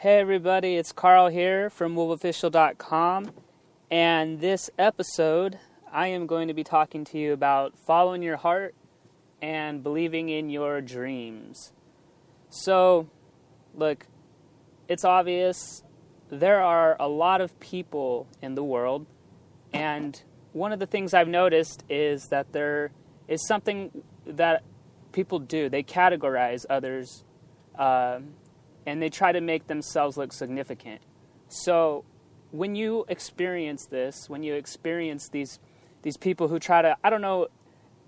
Hey everybody, it's Carl here from wolfofficial.com, and this episode I am going to be talking to you about following your heart and believing in your dreams. So, look, it's obvious there are a lot of people in the world, and one of the things I've noticed is that there is something that people do. They categorize others and they try to make themselves look significant. So when you experience this, when you experience these people who try to, I don't know,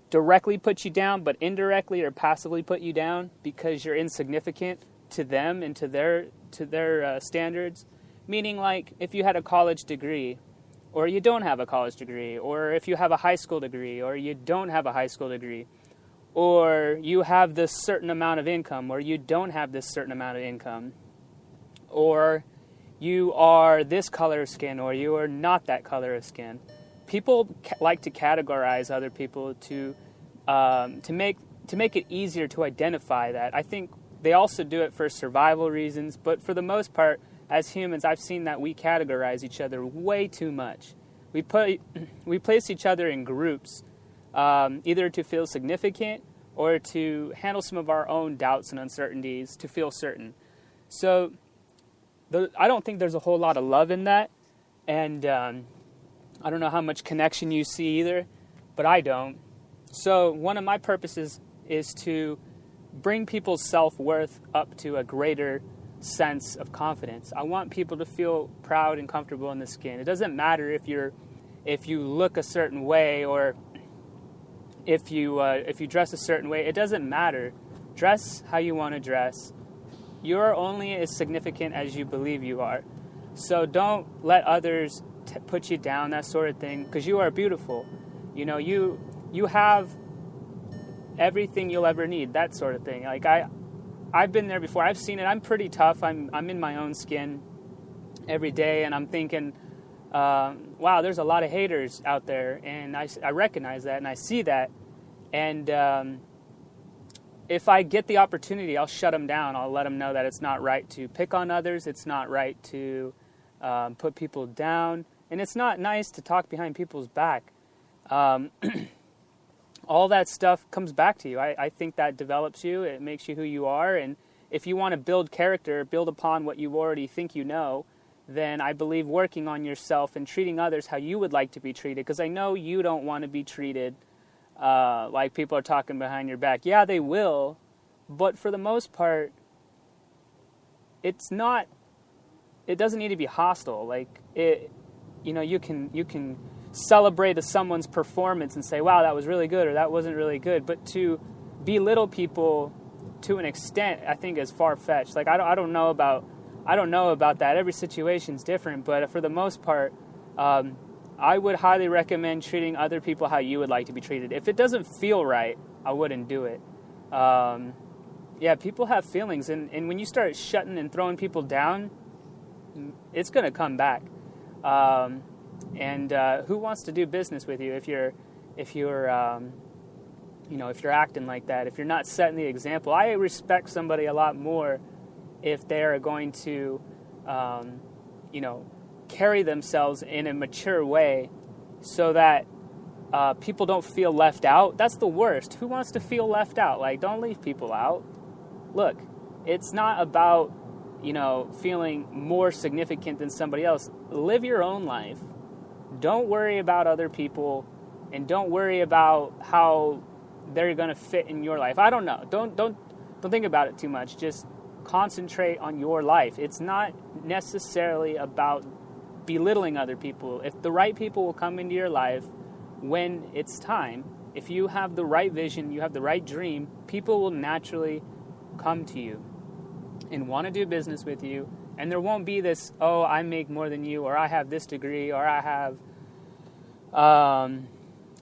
directly put you down, but indirectly or passively put you down because you're insignificant to them and to their standards, meaning like if you had a college degree, or you don't have a college degree, or if you have a high school degree, or you don't have a high school degree, or you have this certain amount of income, or you don't have this certain amount of income, or you are this color of skin, or you are not that color of skin. People like to categorize other people to make it easier to identify that. I think they also do it for survival reasons, but for the most part, as humans, I've seen that we categorize each other way too much. We place each other in groups, either to feel significant or to handle some of our own doubts and uncertainties to feel certain. So I don't think there's a whole lot of love in that, and I don't know how much connection you see either, but I don't. So one of my purposes is to bring people's self-worth up to a greater sense of confidence. I want people to feel proud and comfortable in the skin. It doesn't matter if you look a certain way or if you dress a certain way. It doesn't matter. Dress how you want to dress. You're only as significant as you believe you are. So don't let others put you down, that sort of thing, because you are beautiful. You know, you have everything you'll ever need, that sort of thing. Like I've been there before. I've seen it. I'm pretty tough. I'm in my own skin every day, and I'm thinking, wow, there's a lot of haters out there, and I recognize that, and I see that, and if I get the opportunity, I'll shut them down. I'll let them know that it's not right to pick on others. It's not right to put people down, and it's not nice to talk behind people's back. All that stuff comes back to you. I think that develops you. It makes you who you are. And if you want to build character, build upon what you already think you know, then I believe working on yourself and treating others how you would like to be treated, because I know you don't want to be treated like people are talking behind your back. Yeah, they will, but for the most part, it doesn't need to be hostile. Like you can celebrate someone's performance and say, wow, that was really good, or that wasn't really good. But to belittle people to an extent, I think is far-fetched. Like I don't know about that. Every situation's different, but for the most part, I would highly recommend treating other people how you would like to be treated. If it doesn't feel right, I wouldn't do it. Yeah, people have feelings, and when you start shutting and throwing people down, it's going to come back. And who wants to do business with you if you're acting like that? If you're not setting the example, I respect somebody a lot more if they are going to, carry themselves in a mature way, so that people don't feel left out. That's the worst. Who wants to feel left out? Like, don't leave people out. Look, it's not about feeling more significant than somebody else. Live your own life. Don't worry about other people, and don't worry about how they're going to fit in your life. I don't know. Don't think about it too much. Just concentrate on your life. It's not necessarily about belittling other people. If the right people will come into your life when it's time, if you have the right vision, you have the right dream, people will naturally come to you and want to do business with you. And there won't be this, oh, I make more than you, or I have this degree, or I have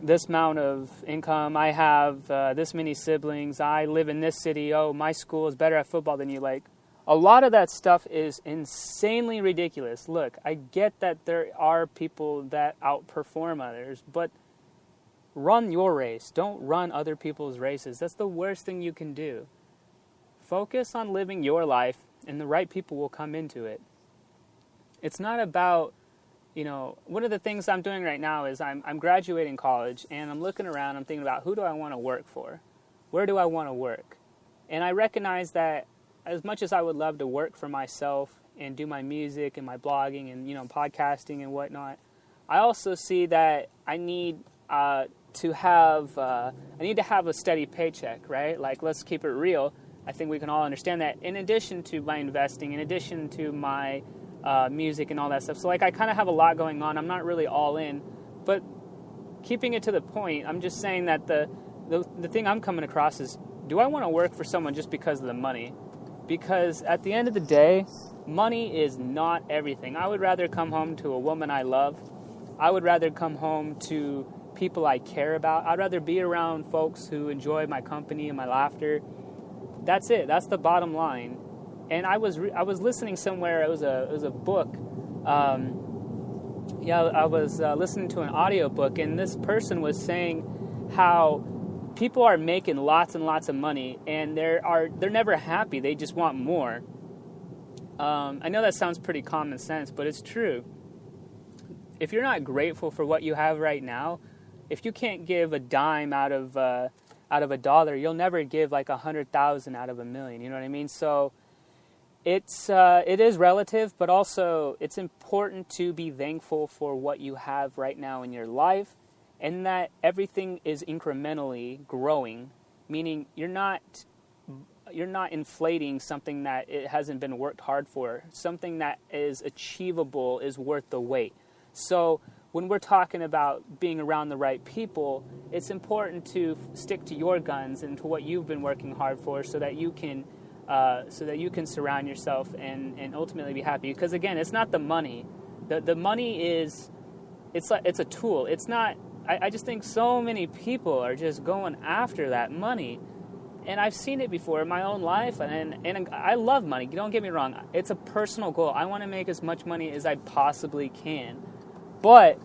this amount of income, I have this many siblings, I live in this city, oh, my school is better at football than you. Like, a lot of that stuff is insanely ridiculous. Look, I get that there are people that outperform others, but run your race. Don't run other people's races. That's the worst thing you can do. Focus on living your life, and the right people will come into it. It's not about, one of the things I'm doing right now is I'm graduating college, and I'm looking around, I'm thinking about who do I want to work for? Where do I want to work? And I recognize that as much as I would love to work for myself and do my music and my blogging and, podcasting and whatnot, I also see that I need to have a steady paycheck, right? Like, let's keep it real. I think we can all understand that in addition to my investing, in addition to my music and all that stuff. So, like, I kind of have a lot going on. I'm not really all in, but keeping it to the point, I'm just saying that the thing I'm coming across is, do I want to work for someone just because of the money? Because at the end of the day, money is not everything. I would rather come home to a woman I love. I would rather come home to people I care about. I'd rather be around folks who enjoy my company and my laughter. That's it. That's the bottom line. And I was listening somewhere. It was a book. I was listening to an audiobook, and this person was saying how people are making lots and lots of money, and they're never happy. They just want more. I know that sounds pretty common sense, but it's true. If you're not grateful for what you have right now, if you can't give a dime out of $1, you'll never give like 100,000 out of 1,000,000. You know what I mean? So it is relative, but also it's important to be thankful for what you have right now in your life, and that everything is incrementally growing, meaning you're not inflating something that it hasn't been worked hard for. Something that is achievable is worth the wait. So when we're talking about being around the right people, it's important to stick to your guns and to what you've been working hard for, so that you can surround yourself and ultimately be happy. Because again, it's not the money. The money is it's a tool. It's not. I just think so many people are just going after that money. And I've seen it before in my own life, and I love money. Don't get me wrong. It's a personal goal. I want to make as much money as I possibly can. But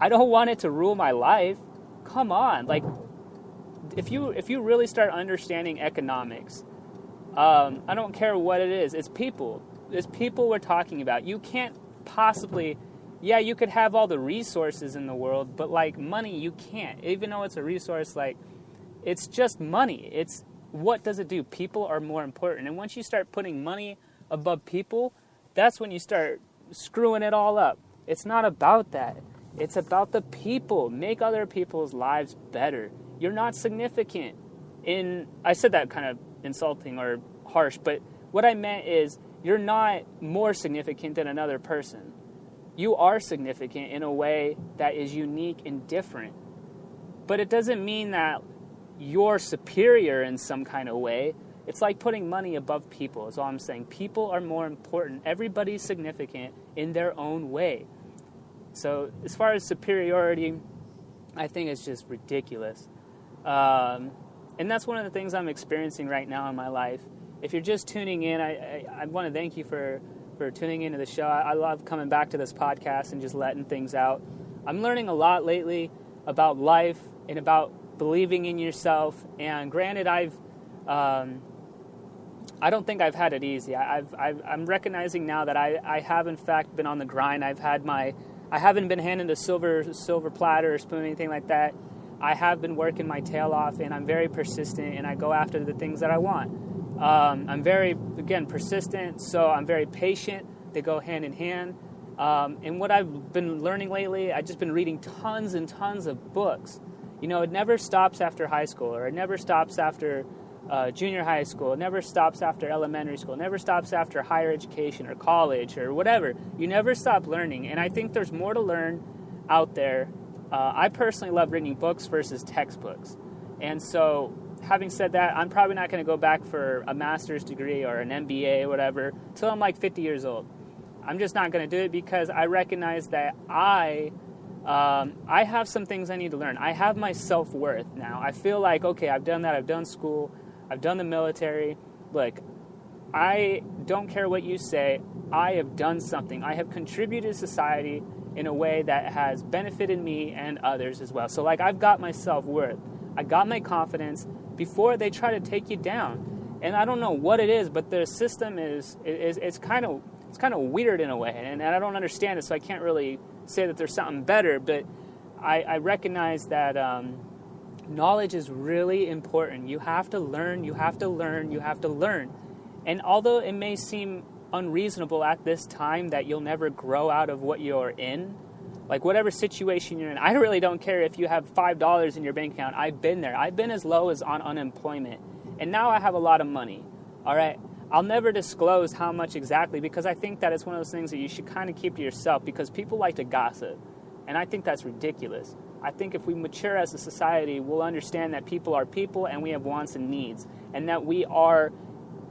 I don't want it to rule my life. Come on. Like, if you really start understanding economics, I don't care what it is. It's people. It's people we're talking about. You can't possibly... Yeah, you could have all the resources in the world, but, like, money, you can't. Even though it's a resource, like, it's just money. It's, what does it do? People are more important. And once you start putting money above people, that's when you start screwing it all up. It's not about that. It's about the people. Make other people's lives better. You're not significant. I said that kind of insulting or harsh, but what I meant is you're not more significant than another person. You are significant in a way that is unique and different. But it doesn't mean that you're superior in some kind of way. It's like putting money above people, is all I'm saying. People are more important. Everybody's significant in their own way. So as far as superiority, I think it's just ridiculous. And that's one of the things I'm experiencing right now in my life. If you're just tuning in, I want to thank you for tuning into the show. I love coming back to this podcast and just letting things out. I'm learning a lot lately about life and about believing in yourself. And granted, I don't think I've had it easy. I'm recognizing now that I have in fact been on the grind. I haven't been handed a silver platter or spoon or anything like that. I have been working my tail off, and I'm very persistent, and I go after the things that I want. I'm very, again, persistent, so I'm very patient. They go hand in hand. And what I've been learning lately, I've just been reading tons and tons of books. You know, it never stops after high school, or it never stops after junior high school. It never stops after elementary school. It never stops after higher education or college or whatever. You never stop learning, and I think there's more to learn out there. I personally love reading books versus textbooks. And so, having said that, I'm probably not going to go back for a master's degree or an MBA or whatever until I'm like 50 years old. I'm just not going to do it because I recognize that I have some things I need to learn. I have my self-worth now. I feel like, okay, I've done that. I've done school. I've done the military. Look, I don't care what you say. I have done something. I have contributed to society in a way that has benefited me and others as well. So, like, I've got my self-worth. I got my confidence before they try to take you down. And I don't know what it is, but the system is it's kind of weird in a way, and I don't understand it, so I can't really say that there's something better. But I recognize that knowledge is really important. You have to learn, you have to learn, you have to learn. And although it may seem unreasonable at this time that you'll never grow out of what you're in, like whatever situation you're in, I really don't care if you have $5 in your bank account. I've been there. I've been as low as on unemployment. And now I have a lot of money. All right. I'll never disclose how much exactly, because I think that it's one of those things that you should kind of keep to yourself, because people like to gossip. And I think that's ridiculous. I think if we mature as a society, we'll understand that people are people and we have wants and needs, and that we are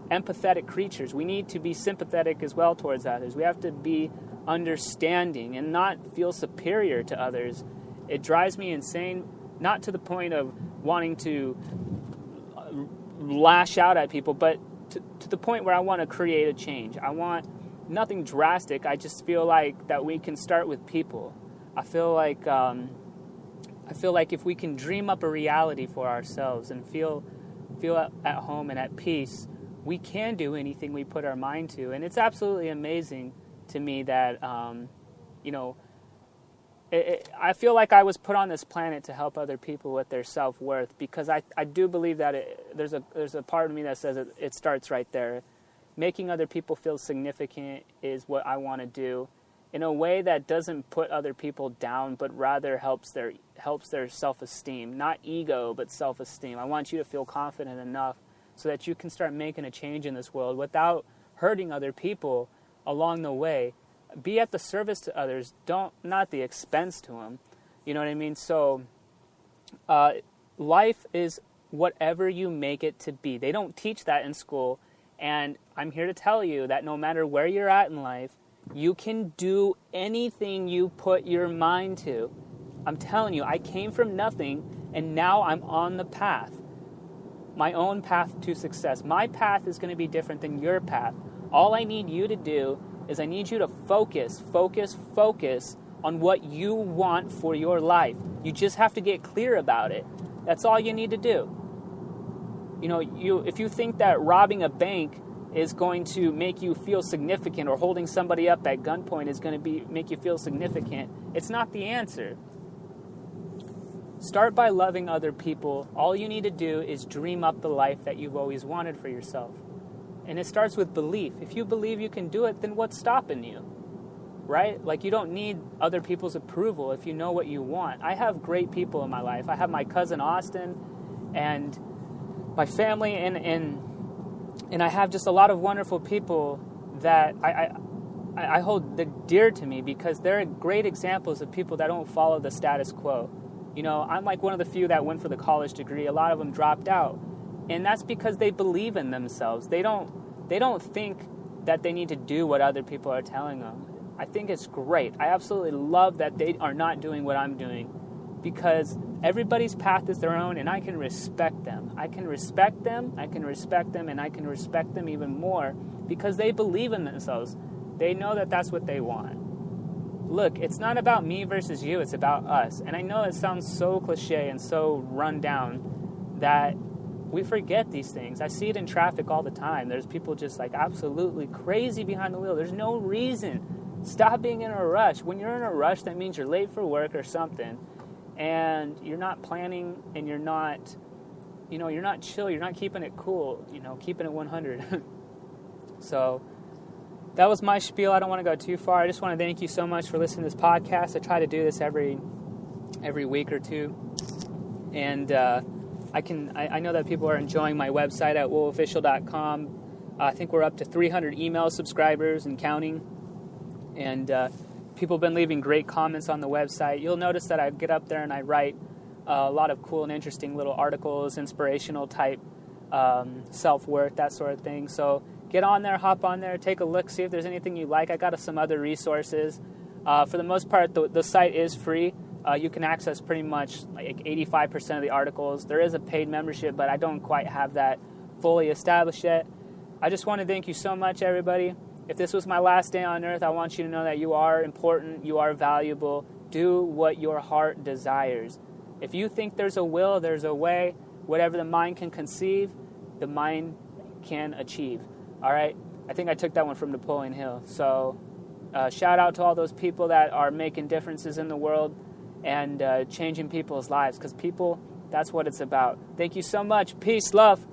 empathetic creatures. We need to be sympathetic as well towards others. We have to be understanding and not feel superior to others. It drives me insane, not to the point of wanting to lash out at people, but to the point where I want to create a change. I want nothing drastic. I just feel like that we can start with people. I feel like if we can dream up a reality for ourselves and feel at home and at peace, we can do anything we put our mind to. And it's absolutely amazing to me that, I feel like I was put on this planet to help other people with their self-worth, because I do believe that there's a part of me that says it starts right there. Making other people feel significant is what I want to do, in a way that doesn't put other people down, but rather helps their self-esteem. Not ego, but self-esteem. I want you to feel confident enough so that you can start making a change in this world without hurting other people along the way. Be at the service to others, not the expense to them. You know what I mean? So life is whatever you make it to be. They don't teach that in school, and I'm here to tell you that no matter where you're at in life, you can do anything you put your mind to. I'm telling you, I came from nothing, and now I'm on the path. My own path to success. My path is going to be different than your path. All I need you to do is I need you to focus on what you want for your life. You just have to get clear about it. That's all you need to do. If you think that robbing a bank is going to make you feel significant, or holding somebody up at gunpoint is going to make you feel significant, it's not the answer. Start by loving other people. All you need to do is dream up the life that you've always wanted for yourself. And it starts with belief. If you believe you can do it, then what's stopping you? Right? Like, you don't need other people's approval if you know what you want. I have great people in my life. I have my cousin Austin and my family, and I have just a lot of wonderful people that I hold dear to me, because they're great examples of people that don't follow the status quo. I'm like one of the few that went for the college degree. A lot of them dropped out. And that's because they believe in themselves. They don't think that they need to do what other people are telling them. I think it's great. I absolutely love that they are not doing what I'm doing, because everybody's path is their own, and I can respect them. I can respect them, and I can respect them even more, because they believe in themselves. They know that that's what they want. Look, it's not about me versus you, it's about us. And I know it sounds so cliche and so run down that we forget these things. I see it in traffic all the time. There's people just like absolutely crazy behind the wheel. There's no reason. Stop being in a rush. When you're in a rush, that means you're late for work or something, and you're not planning, and you're not chill. You're not keeping it cool, keeping it 100. So that was my spiel. I don't want to go too far. I just want to thank you so much for listening to this podcast. I try to do this every week or two, and I know that people are enjoying my website at wolfofficial.com. I think we're up to 300 email subscribers and counting, and people have been leaving great comments on the website. You'll notice that I get up there and I write a lot of cool and interesting little articles, inspirational type, self-worth, that sort of thing. So get on there, hop on there, take a look, see if there's anything you like. I got some other resources. For the most part, the site is free. You can access pretty much like 85% of the articles. There is a paid membership, but I don't quite have that fully established yet. I just want to thank you so much, everybody. If this was my last day on earth, I want you to know that you are important, you are valuable. Do what your heart desires. If you think there's a will, there's a way. Whatever the mind can conceive, the mind can achieve. All right? I think I took that one from Napoleon Hill. So shout out to all those people that are making differences in the world and changing people's lives, because people, that's what it's about. Thank you so much. Peace, love.